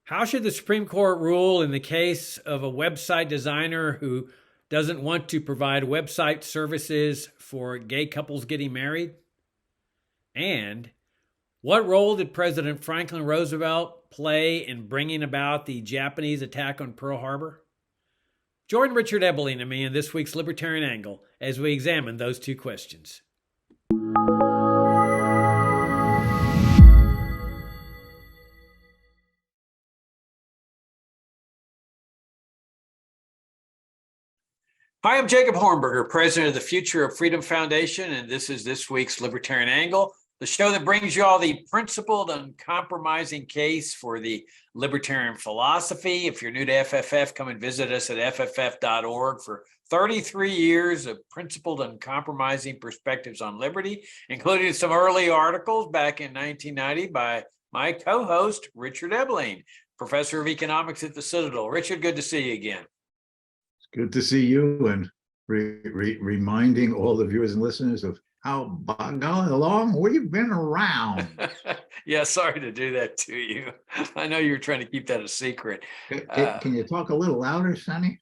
How should the Supreme Court rule in the case of a website designer who doesn't want to provide website services for gay couples getting married? And what role did President Franklin Roosevelt play in bringing about the Japanese attack on Pearl Harbor? Join Richard Ebeling and me in this week's Libertarian Angle as we examine those two questions. Hi, I'm Jacob Hornberger, president of the Future of Freedom Foundation, and this is this week's Libertarian Angle, the show that brings you all the principled, uncompromising case for the libertarian philosophy. If you're new to FFF, come and visit us at fff.org for 33 years of principled, uncompromising perspectives on liberty, including some early articles back in 1990 by my co-host, Richard Ebeling, professor of economics at the Citadel. Richard, good to see you again. Good to see you, and reminding all the viewers and listeners of how long we've been around. Yeah, sorry to do that to you. I know you were trying to keep that a secret. Can you talk a little louder, Sonny?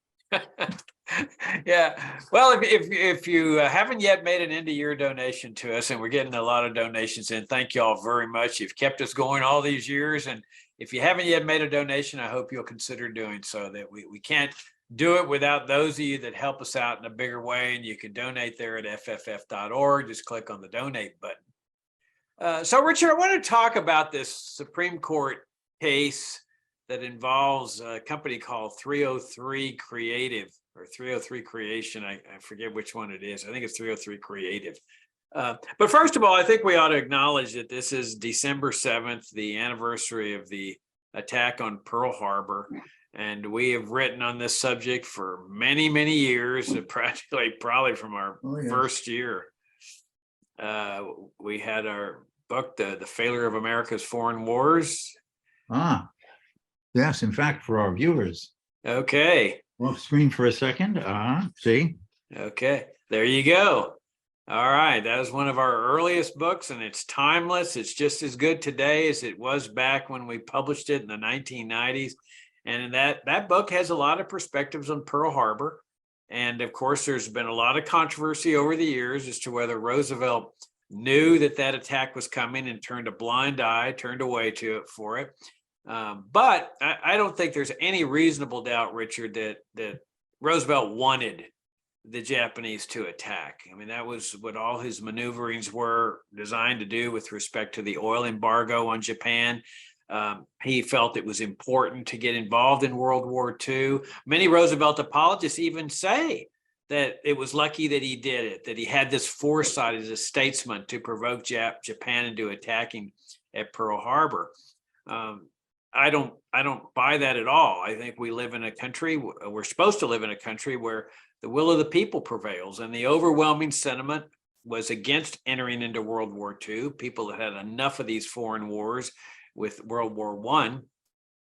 Yeah. Well, if you haven't yet made an end of year donation to us, and we're getting a lot of donations in, thank you all very much. You've kept us going all these years, and if you haven't yet made a donation, I hope you'll consider doing so. That we can't do it without those of you that help us out in a bigger way, and you can donate there at fff.org. Just click on the donate button. So, Richard, I want to talk about this Supreme Court case that involves a company called 303 Creative or 303 Creation. I forget which one it is. I think it's 303 Creative. But first of all, I think we ought to acknowledge that this is December 7th, the anniversary of the attack on Pearl Harbor. And we have written on this subject for many, many years, probably from our first year. We had our book, The Failure of America's Foreign Wars. Yes, in fact, for our viewers. Okay. Off screen for a second. See? Okay, there you go. All right, that was one of our earliest books, and it's timeless. It's just as good today as it was back when we published it in the 1990s. And that book has a lot of perspectives on Pearl Harbor. And of course, there's been a lot of controversy over the years as to whether Roosevelt knew that attack was coming and turned a blind eye, turned away for it. But I don't think there's any reasonable doubt, Richard, that Roosevelt wanted the Japanese to attack. I mean, that was what all his maneuverings were designed to do with respect to the oil embargo on Japan. He felt it was important to get involved in World War II. Many Roosevelt apologists even say that it was lucky that he did it, that he had this foresight as a statesman to provoke Japan into attacking at Pearl Harbor. I don't buy that at all. I think we live in a country, we're supposed to live in a country where the will of the people prevails, and the overwhelming sentiment was against entering into World War II. People had enough of these foreign wars with World War I.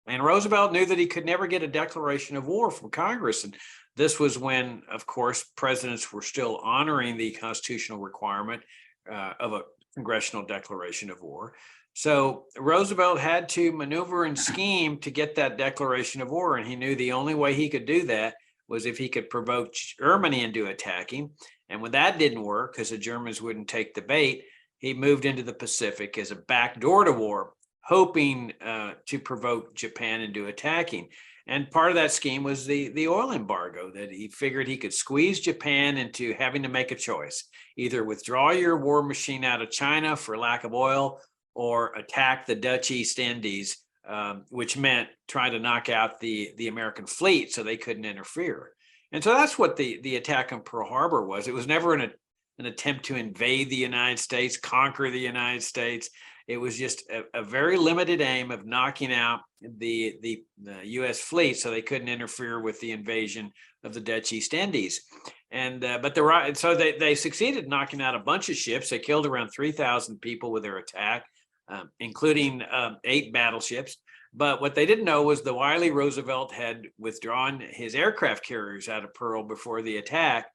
And Roosevelt knew that he could never get a declaration of war from Congress. And this was when, of course, presidents were still honoring the constitutional requirement of a congressional declaration of war. So Roosevelt had to maneuver and scheme to get that declaration of war. And he knew the only way he could do that was if he could provoke Germany into attacking. And when that didn't work, because the Germans wouldn't take the bait, he moved into the Pacific as a backdoor to war, hoping to provoke Japan into attacking. And part of that scheme was the oil embargo, that he figured he could squeeze Japan into having to make a choice, either withdraw your war machine out of China for lack of oil or attack the Dutch East Indies, which meant trying to knock out the American fleet so they couldn't interfere. And so that's what the attack on Pearl Harbor was. It was never an attempt to invade the United States, conquer the United States. It was just a very limited aim of knocking out the U.S. fleet so they couldn't interfere with the invasion of the Dutch East Indies. And so they succeeded knocking out a bunch of ships. They killed around 3,000 people with their attack, including 8 battleships. But what they didn't know was the wily Roosevelt had withdrawn his aircraft carriers out of Pearl before the attack.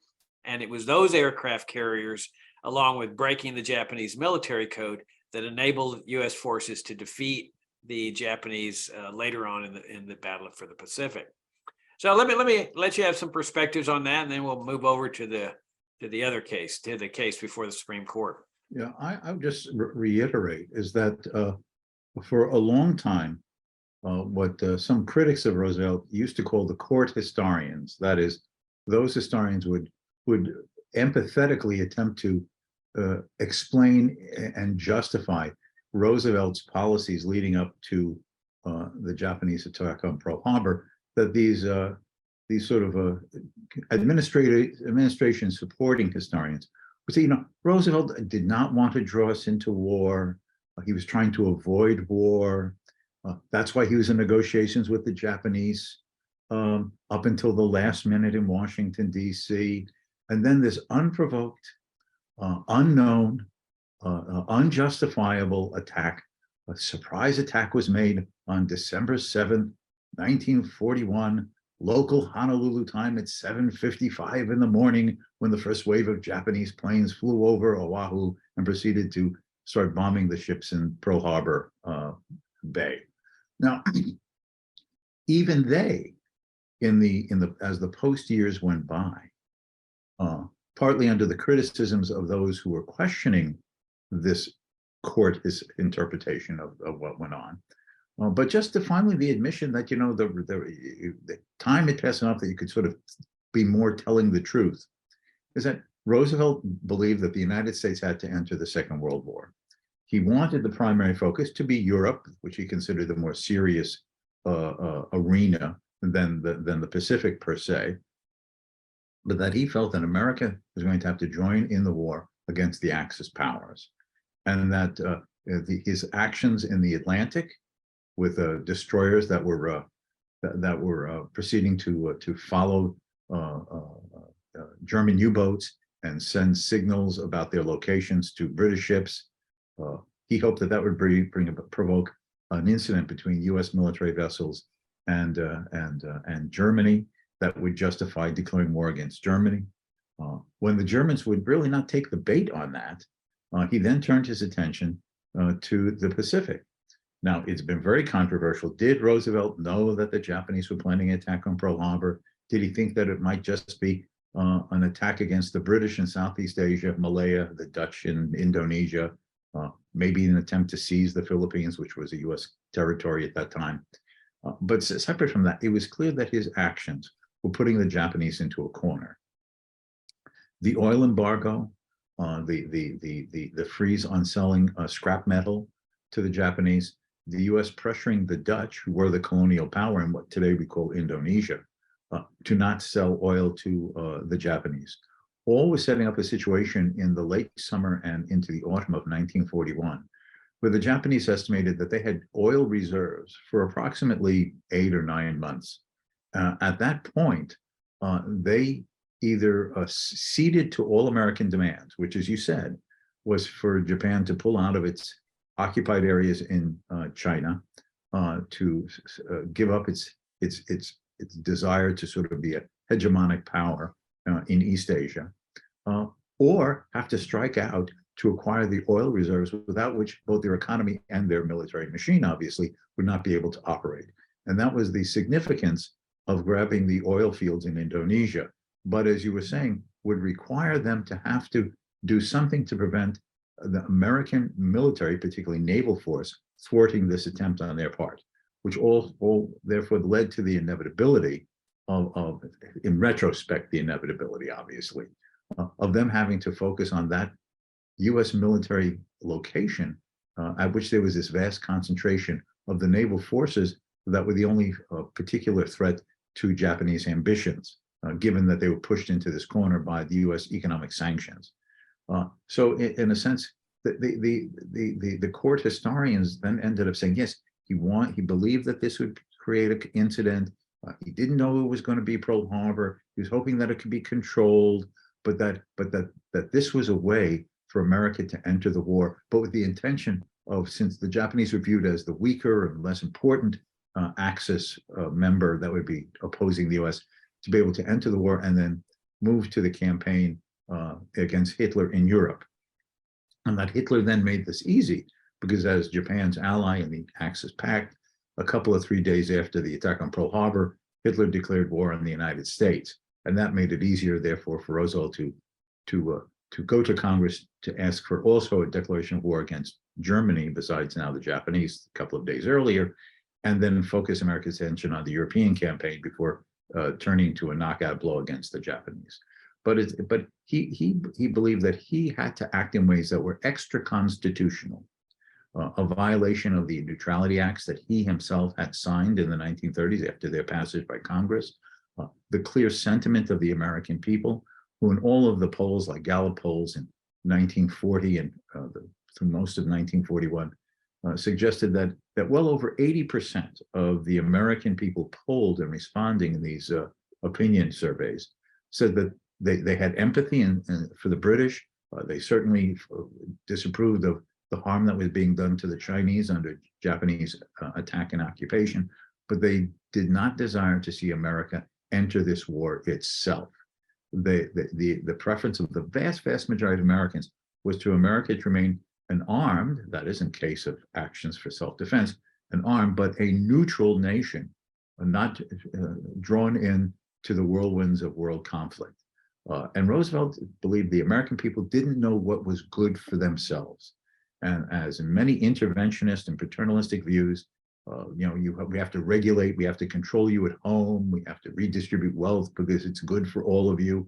And it was those aircraft carriers, along with breaking the Japanese military code, that enabled U.S. forces to defeat the Japanese later on in the battle for the Pacific. So let me let you have some perspectives on that, and then we'll move over to the other case, to the case before the Supreme Court. Yeah, I would just reiterate is that for a long time, what some critics of Roosevelt used to call the court historians, that is, those historians would empathetically attempt to explain and justify Roosevelt's policies leading up to the Japanese attack on Pearl Harbor, that these sort of administration supporting historians would say, you know, Roosevelt did not want to draw us into war. He was trying to avoid war. That's why he was in negotiations with the Japanese up until the last minute in Washington, D.C. And then this unprovoked, unknown, unjustifiable attack, a surprise attack was made on December 7th, 1941, local Honolulu time at 7:55 in the morning, when the first wave of Japanese planes flew over Oahu and proceeded to start bombing the ships in Pearl Harbor Bay. Now, even they, as the post years went by, partly under the criticisms of those who were questioning this court's interpretation of what went on, but just to finally the admission that, you know, the time had passed enough that you could sort of be more telling the truth, is that Roosevelt believed that the United States had to enter the Second World War. He wanted the primary focus to be Europe, which he considered the more serious arena than the Pacific per se, but that he felt that America was going to have to join in the war against the Axis powers, and that his actions in the Atlantic with destroyers that were proceeding to follow German U-boats and send signals about their locations to British ships. He hoped that would provoke an incident between U.S. military vessels and Germany that would justify declaring war against Germany. When the Germans would really not take the bait on that, he then turned his attention to the Pacific. Now, it's been very controversial. Did Roosevelt know that the Japanese were planning an attack on Pearl Harbor? Did he think that it might just be an attack against the British in Southeast Asia, Malaya, the Dutch in Indonesia, maybe an attempt to seize the Philippines, which was a U.S. territory at that time? But separate from that, it was clear that his actions were putting the Japanese into a corner. The oil embargo, the freeze on selling scrap metal to the Japanese, the U.S. pressuring the Dutch, who were the colonial power in what today we call Indonesia, to not sell oil to the Japanese. All was setting up a situation in the late summer and into the autumn of 1941, where the Japanese estimated that they had oil reserves for approximately 8 or 9 months. At that point, they either ceded to all American demands, which, as you said, was for Japan to pull out of its occupied areas in China, to give up its desire to sort of be a hegemonic power in East Asia, or have to strike out to acquire the oil reserves without which both their economy and their military machine, obviously, would not be able to operate. And that was the significance of grabbing the oil fields in Indonesia. But as you were saying, would require them to have to do something to prevent the American military, particularly naval force, thwarting this attempt on their part, which all therefore led to the inevitability of in retrospect, the inevitability, obviously, of them having to focus on that U.S. military location at which there was this vast concentration of the naval forces that were the only particular threat to Japanese ambitions, given that they were pushed into this corner by the U.S. economic sanctions. So in a sense, the court historians then ended up saying, yes, he believed that this would create an incident. He didn't know it was going to be Pearl Harbor. He was hoping that it could be controlled, but that this was a way for America to enter the war, but with the intention of, since the Japanese were viewed as the weaker and less important Axis member that would be opposing the U.S., to be able to enter the war and then move to the campaign against Hitler in Europe. And that Hitler then made this easy because as Japan's ally in the Axis Pact, a couple of 3 days after the attack on Pearl Harbor, Hitler declared war on the United States. And that made it easier, therefore, for Roosevelt to go to Congress to ask for also a declaration of war against Germany, besides now the Japanese a couple of days earlier, and then focus America's attention on the European campaign before turning to a knockout blow against the Japanese. But he believed that he had to act in ways that were extra constitutional, a violation of the Neutrality Acts that he himself had signed in the 1930s after their passage by Congress, the clear sentiment of the American people, who in all of the polls, like Gallup polls in 1940 and through most of 1941, suggested that well over 80% of the American people polled and responding in these opinion surveys said that they had empathy for the British. They certainly disapproved of the harm that was being done to the Chinese under Japanese attack and occupation, but they did not desire to see America enter this war itself. The preference of the vast majority of Americans was to America to remain an armed, that is in case of actions for self-defense, an armed but a neutral nation, not drawn in to the whirlwinds of world conflict. And Roosevelt believed the American people didn't know what was good for themselves. And as in many interventionist and paternalistic views, we have to regulate, we have to control you at home, we have to redistribute wealth because it's good for all of you.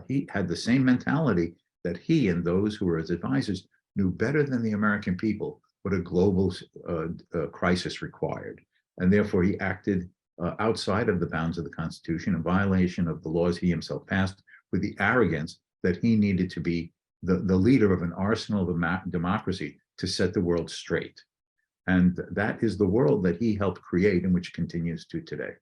He had the same mentality that he and those who were his advisors knew better than the American people what a global crisis required. And therefore he acted outside of the bounds of the Constitution, in violation of the laws he himself passed, with the arrogance that he needed to be the leader of an arsenal of democracy to set the world straight. And that is the world that he helped create and which continues to today.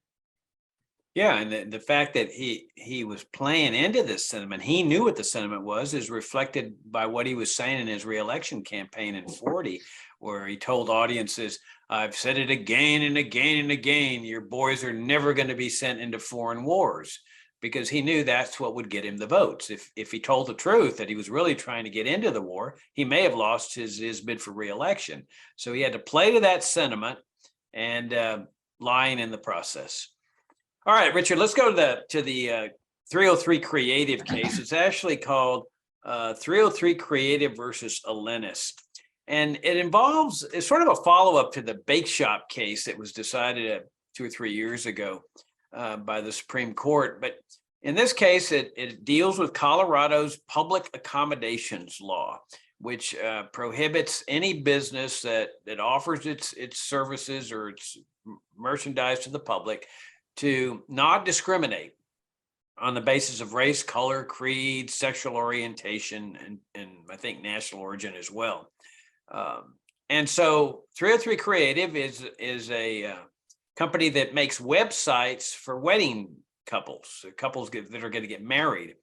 Yeah, and the fact that he was playing into this sentiment, he knew what the sentiment was, is reflected by what he was saying in his reelection campaign in 40, where he told audiences, I've said it again and again and again, your boys are never going to be sent into foreign wars, because he knew that's what would get him the votes. If he told the truth that he was really trying to get into the war, he may have lost his bid for reelection. So he had to play to that sentiment and lying in the process. All right, Richard, let's go to the 303 Creative case. It's actually called 303 Creative versus Alennis. And it's sort of a follow-up to the Bake Shop case that was decided 2 or 3 years ago by the Supreme Court. But in this case, it deals with Colorado's public accommodations law, which prohibits any business that offers its services or its merchandise to the public to not discriminate on the basis of race, color, creed, sexual orientation, and I think national origin as well. And so 303 Creative is a company that makes websites for wedding couples that are going to get married.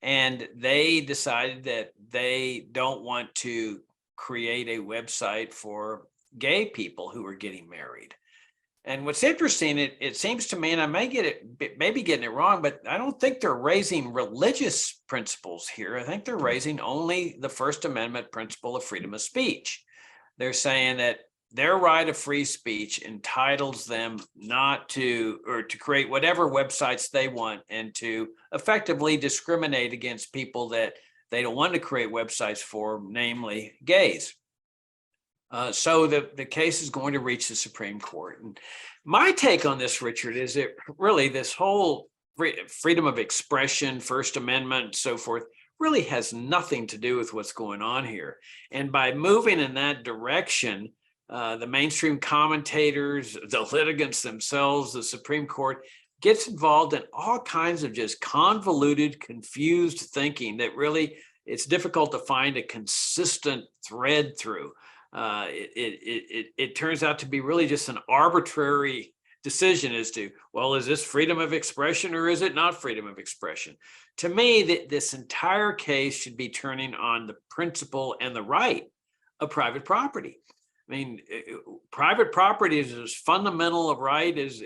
And they decided that they don't want to create a website for gay people who are getting married. And what's interesting, it seems to me, and I may be getting it wrong, but I don't think they're raising religious principles here. I think they're raising only the First Amendment principle of freedom of speech. They're saying that their right of free speech entitles them not to, or to create whatever websites they want and to effectively discriminate against people that they don't want to create websites for, namely gays. So the case is going to reach the Supreme Court. And my take on this, Richard, is that really this whole freedom of expression, First Amendment, and so forth, really has nothing to do with what's going on here. And by moving in that direction, the mainstream commentators, the litigants themselves, the Supreme Court gets involved in all kinds of just convoluted, confused thinking that really it's difficult to find a consistent thread through. It turns out to be really just an arbitrary decision as to, well, is this freedom of expression or is it not freedom of expression? To me, this entire case should be turning on the principle and the right of private property. I mean, private property is as fundamental a right as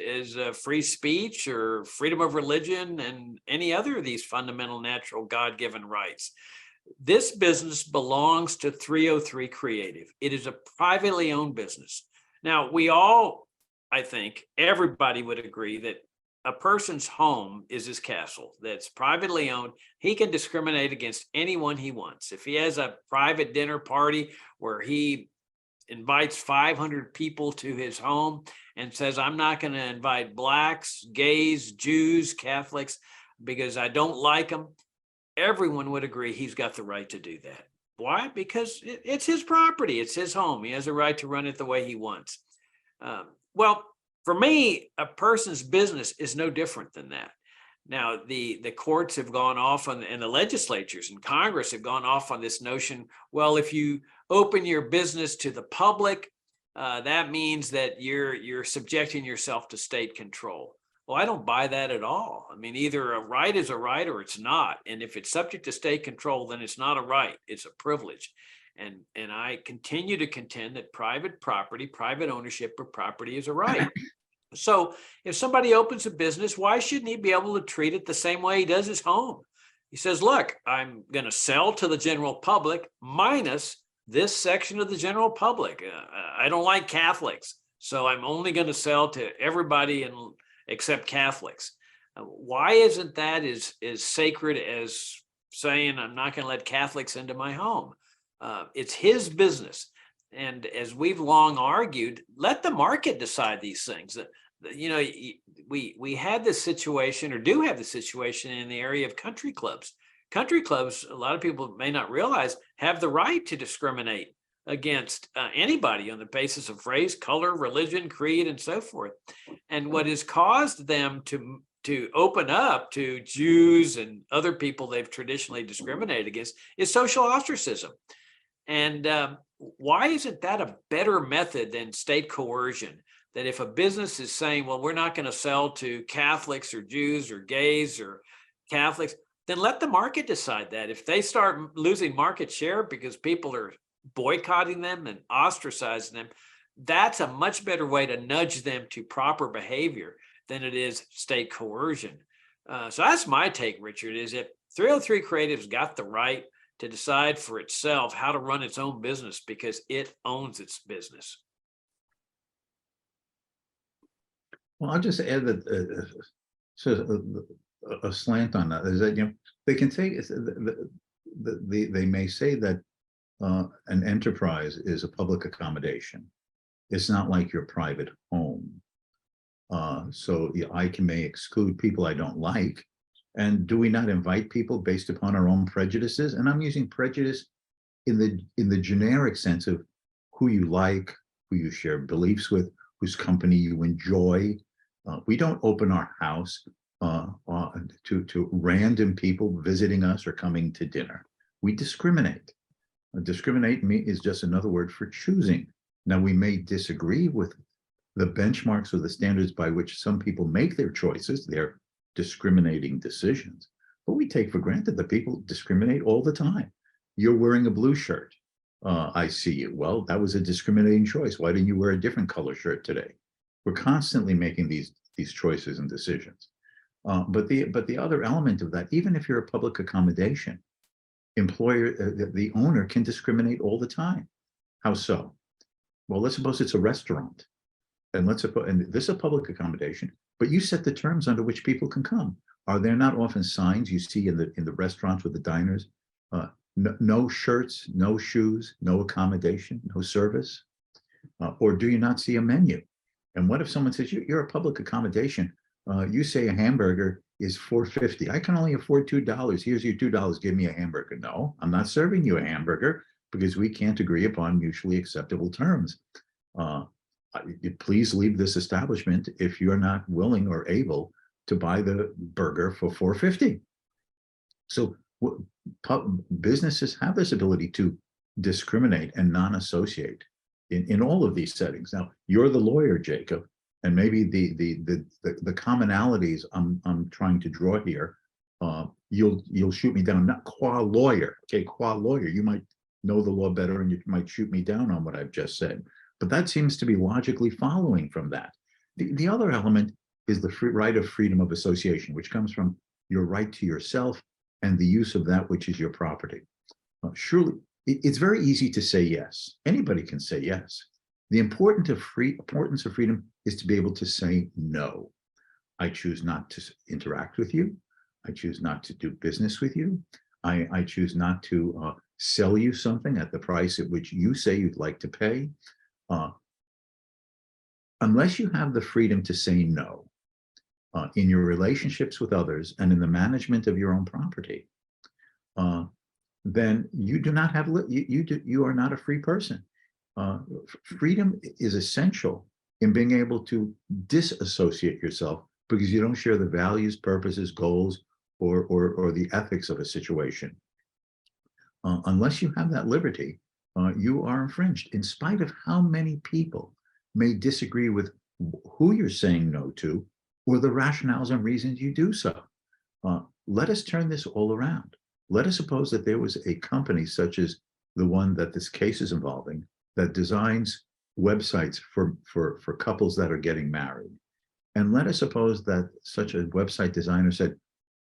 free speech or freedom of religion and any other of these fundamental natural God-given rights. This business belongs to 303 Creative. It is a privately owned business. Now, we all, I think, everybody would agree that a person's home is his castle, that's privately owned. He can discriminate against anyone he wants. If he has a private dinner party where he invites 500 people to his home and says, I'm not going to invite blacks, gays, Jews, Catholics, because I don't like them, everyone would agree he's got the right to do that. Why? Because it's his property. It's his home. He has a right to run it the way he wants. Well, for me, a person's business is no different than that. Now, the courts have gone off on, and the legislatures and Congress have gone off on this notion, well, if you open your business to the public, that means that you're subjecting yourself to state control. Well, I don't buy that at all. I mean, either a right is a right or it's not. And if it's subject to state control, then it's not a right, it's a privilege. And I continue to contend that private property, private ownership of property is a right. So if somebody opens a business, why shouldn't he be able to treat it the same way he does his home? He says, look, I'm going to sell to the general public minus this section of the general public. I don't like Catholics, so I'm only going to sell to everybody except Catholics. Why isn't that as sacred as saying I'm not going to let Catholics into my home? It's his business. And as we've long argued, let the market decide these things. You know, we had this situation, or do have the situation, in the area of country clubs. Country clubs, a lot of people may not realize, have the right to discriminate against anybody on the basis of race, color, religion, creed, and so forth. And what has caused them to open up to Jews and other people they've traditionally discriminated against is social ostracism. And why isn't that a better method than state coercion? That if a business is saying, well, we're not going to sell to Catholics or Jews or gays or Catholics, then let the market decide that. If they start losing market share because people are boycotting them and ostracizing them, that's a much better way to nudge them to proper behavior than it is state coercion. So that's my take, Richard, is that 303 Creative's got the right to decide for itself how to run its own business because it owns its business. Well, I'll just add that a slant on that is that, you know, they can say they may say that an enterprise is a public accommodation. It's not like your private home. So I may exclude people I don't like. And do we not invite people based upon our own prejudices? And I'm using prejudice in the generic sense of who you like, who you share beliefs with, whose company you enjoy. We don't open our house to random people visiting us or coming to dinner. We discriminate. Discriminate is just another word for choosing. Now, we may disagree with the benchmarks or the standards by which some people make their choices, their discriminating decisions, but we take for granted that people discriminate all the time. You're wearing a blue shirt. I see you. Well, that was a discriminating choice. Why didn't you wear a different color shirt today? We're constantly making these choices and decisions. But the other element of that, even if you're a public accommodation, the owner can discriminate all the time. How so? Well, let's suppose it's a restaurant, and this is a public accommodation, but you set the terms under which people can come. Are there not often signs you see in the restaurants with the diners? No shirts, no shoes, no accommodation, no service? Or do you not see a menu? And what if someone says, you're a public accommodation, you say a hamburger is $4.50. I can only afford $2. Here's your $2. Give me a hamburger. No, I'm not serving you a hamburger because we can't agree upon mutually acceptable terms. Please leave this establishment if you're not willing or able to buy the burger for $4.50. So businesses have this ability to discriminate and non-associate in all of these settings. Now, you're the lawyer, Jacob, and maybe the commonalities I'm trying to draw here, you'll shoot me down, not qua lawyer. Okay, qua lawyer, you might know the law better and you might shoot me down on what I've just said. But that seems to be logically following from that. The other element is the right of freedom of association, which comes from your right to yourself and the use of that which is your property. Surely, it's very easy to say yes. Anybody can say yes. The importance of freedom is to be able to say no. I choose not to interact with you. I choose not to do business with you. I choose not to sell you something at the price at which you say you'd like to pay. Unless you have the freedom to say no in your relationships with others and in the management of your own property, then you do not have, you are not a free person. Freedom is essential in being able to disassociate yourself because you don't share the values, purposes, goals, or the ethics of a situation. Unless you have that liberty, you are infringed, in spite of how many people may disagree with who you're saying no to or the rationales and reasons you do so. Let us turn this all around. Let us suppose that there was a company such as the one that this case is involving that designs websites for couples that are getting married. And let us suppose that such a website designer said,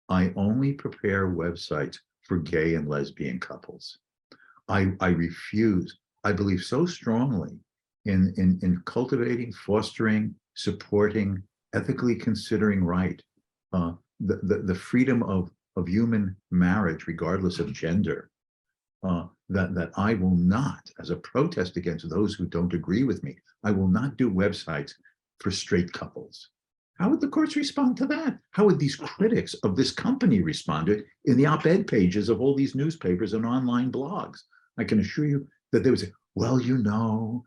I only prepare websites for gay and lesbian couples. I refuse. I believe so strongly in cultivating, fostering, supporting, ethically considering right, the freedom of human marriage, regardless of gender, that I will not, as a protest against those who don't agree with me, I will not do websites for straight couples. How would the courts respond to that? How would these critics of this company respond to it in the op-ed pages of all these newspapers and online blogs? I can assure you that there was a, well, you know,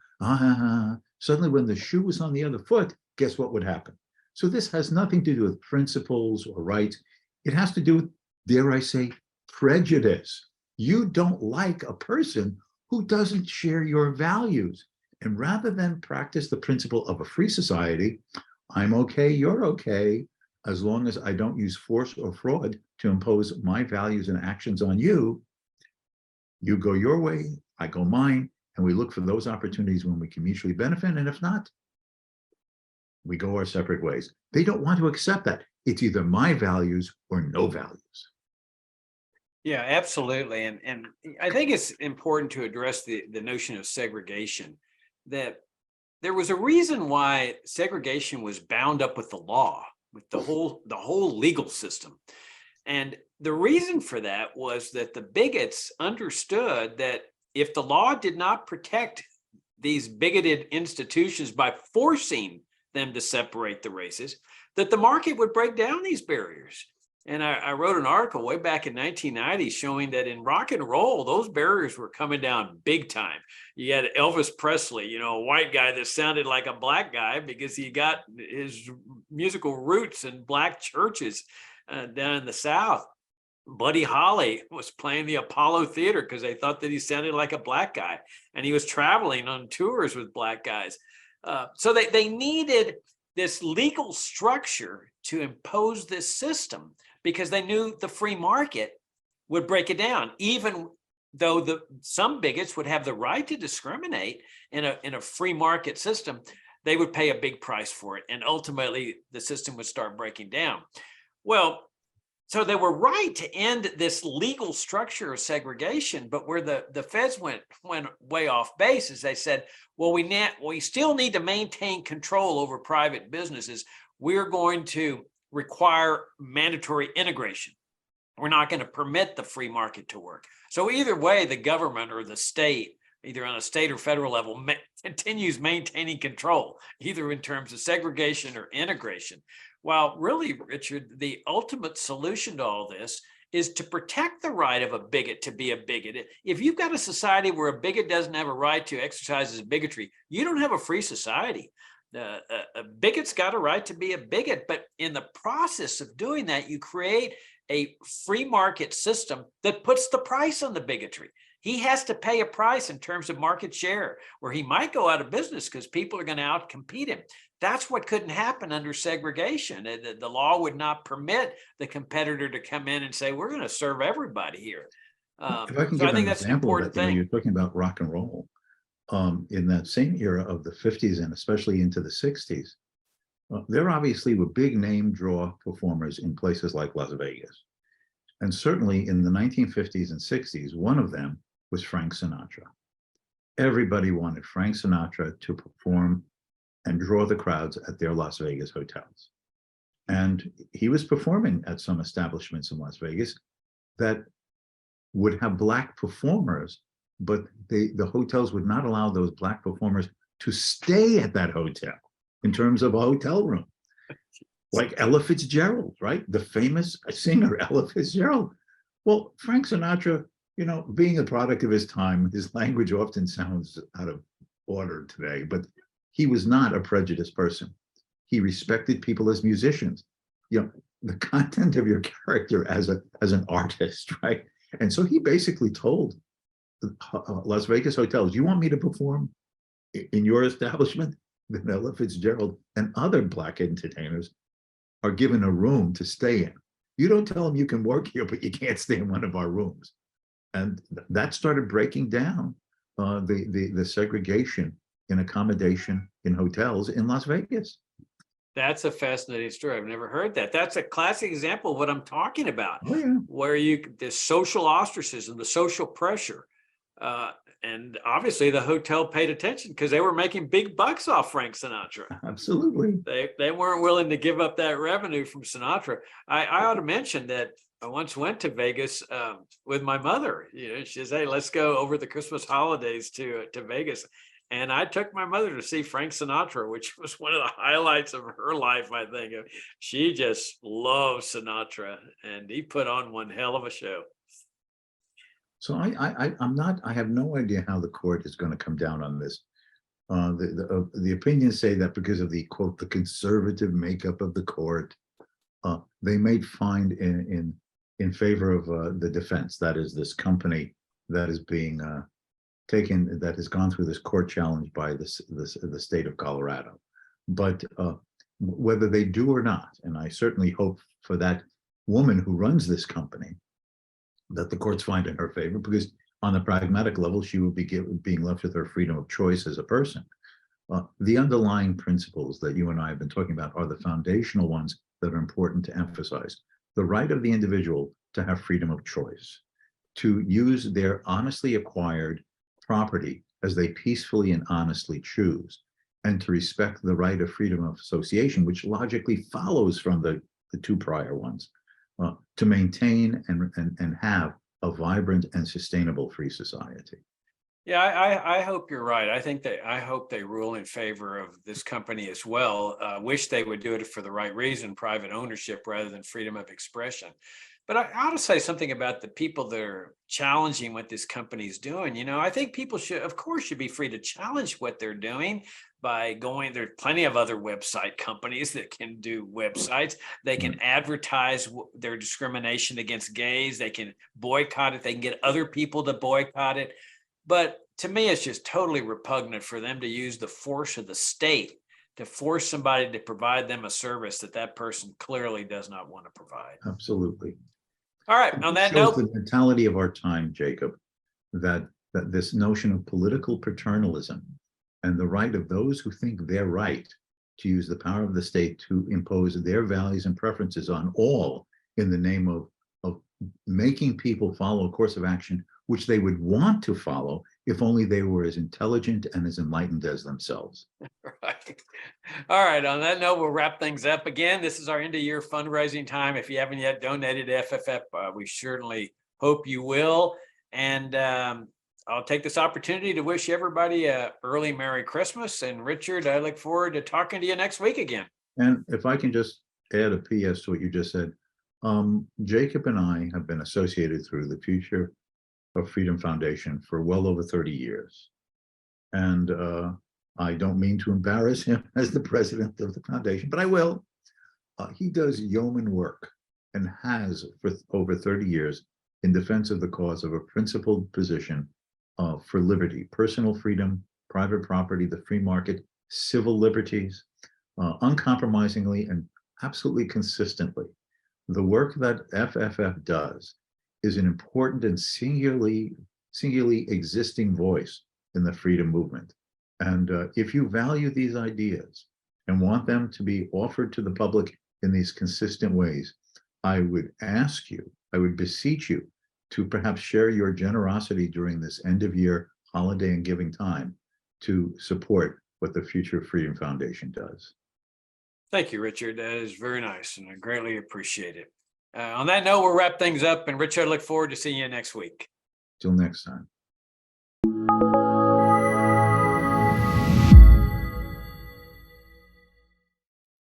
suddenly when the shoe was on the other foot, guess what would happen? So this has nothing to do with principles or rights. It has to do with, dare I say, prejudice. You don't like a person who doesn't share your values. And rather than practice the principle of a free society, I'm okay, you're okay, as long as I don't use force or fraud to impose my values and actions on you. You go your way, I go mine, and we look for those opportunities when we can mutually benefit. And if not, we go our separate ways. They don't want to accept that. It's either my values or no values. Yeah, absolutely. And I think it's important to address the notion of segregation, that there was a reason why segregation was bound up with the law, with the whole legal system. And the reason for that was that the bigots understood that if the law did not protect these bigoted institutions by forcing them to separate the races, that the market would break down these barriers. And I wrote an article way back in 1990 showing that in rock and roll, those barriers were coming down big time. You had Elvis Presley, you know, a white guy that sounded like a black guy because he got his musical roots in black churches down in the South. Buddy Holly was playing the Apollo Theater because they thought that he sounded like a black guy. And he was traveling on tours with black guys. So they needed this legal structure to impose this system because they knew the free market would break it down, even though some bigots would have the right to discriminate in a free market system. They would pay a big price for it, and ultimately the system would start breaking down. Well, so they were right to end this legal structure of segregation, but where the feds went way off base is they said, well, we still need to maintain control over private businesses. We're going to require mandatory integration. We're not going to permit the free market to work. So either way, the government or the state, either on a state or federal level, continues maintaining control, either in terms of segregation or integration. While really, Richard, the ultimate solution to all this is to protect the right of a bigot to be a bigot. If you've got a society where a bigot doesn't have a right to exercise his bigotry, you don't have a free society. A bigot's got a right to be a bigot, but in the process of doing that, you create a free market system that puts the price on the bigotry. He has to pay a price in terms of market share, where he might go out of business because people are going to outcompete him. That's what couldn't happen under segregation. The law would not permit the competitor to come in and say, we're going to serve everybody here. If I can So I give think an that's an example of important that, you know, thing. you're talking about rock and roll. In that same era of the 50s and especially into the 60s, there obviously were big name draw performers in places like Las Vegas. And certainly in the 1950s and 60s, one of them was Frank Sinatra. Everybody wanted Frank Sinatra to perform and draw the crowds at their Las Vegas hotels. And he was performing at some establishments in Las Vegas that would have Black performers, but the hotels would not allow those Black performers to stay at that hotel in terms of a hotel room. Like Ella Fitzgerald, right? The famous singer Ella Fitzgerald. Well, Frank Sinatra, you know, being a product of his time, his language often sounds out of order today, but he was not a prejudiced person. He respected people as musicians. You know, the content of your character as an artist, right? And so he basically told Las Vegas hotels, you want me to perform in your establishment? Then Ella Fitzgerald and other Black entertainers are given a room to stay in. You don't tell them you can work here, but you can't stay in one of our rooms. And that started breaking down the segregation in accommodation in hotels in Las Vegas. That's a fascinating story. I've never heard that. That's a classic example of what I'm talking about, Oh, yeah. where the social ostracism, the social pressure. And obviously the hotel paid attention because they were making big bucks off Frank Sinatra. Absolutely. They weren't willing to give up that revenue from Sinatra. I ought to mention that I once went to Vegas with my mother. You know, she says, "Hey, let's go over the Christmas holidays to Vegas." And I took my mother to see Frank Sinatra, which was one of the highlights of her life, I think. She just loved Sinatra, and he put on one hell of a show. So I have no idea how the court is going to come down on this. The opinions say that because of the quote, the conservative makeup of the court, they may find in favor of the defense. That is this company that is being taken, that has gone through this court challenge by the state of Colorado. But whether they do or not, and I certainly hope for that woman who runs this company, that the courts find in her favor, because on a pragmatic level, she would be being left with her freedom of choice as a person. The underlying principles that you and I have been talking about are the foundational ones that are important to emphasize. The right of the individual to have freedom of choice, to use their honestly acquired property as they peacefully and honestly choose, and to respect the right of freedom of association, which logically follows from the two prior ones, to maintain and have a vibrant and sustainable free society. Yeah, I hope you're right. I hope they rule in favor of this company as well. Wish they would do it for the right reason, private ownership rather than freedom of expression. But I ought to say something about the people that are challenging what this company is doing. You know, I think people should be free to challenge what they're doing by going. There's plenty of other website companies that can do websites. They can advertise their discrimination against gays. They can boycott it. They can get other people to boycott it. But to me, it's just totally repugnant for them to use the force of the state to force somebody to provide them a service that person clearly does not want to provide. Absolutely. All right. On that note, the mentality of our time, Jacob, that this notion of political paternalism and the right of those who think they're right to use the power of the state to impose their values and preferences on all in the name of making people follow a course of action which they would want to follow if only they were as intelligent and as enlightened as themselves. Right. All right. On that note, we'll wrap things up. Again, this is our end of year fundraising time. If you haven't yet donated to FFF, we certainly hope you will. And I'll take this opportunity to wish everybody a early Merry Christmas. And Richard, I look forward to talking to you next week again. And if I can just add a PS to what you just said, Jacob and I have been associated through the Future of Freedom Foundation for well over 30 years. And I don't mean to embarrass him as the president of the foundation, but I will. He does yeoman work and has for over 30 years in defense of the cause of a principled position for liberty, personal freedom, private property, the free market, civil liberties, uncompromisingly and absolutely consistently. The work that FFF does is an important and singularly existing voice in the freedom movement. And if you value these ideas and want them to be offered to the public in these consistent ways, I would ask you I would beseech you to perhaps share your generosity during this end of year holiday and giving time to support what the Future Freedom Foundation does. Thank you, Richard. That is very nice, and I greatly appreciate it. On that note, we'll wrap things up, and Richard, I look forward to seeing you next week. Till next time.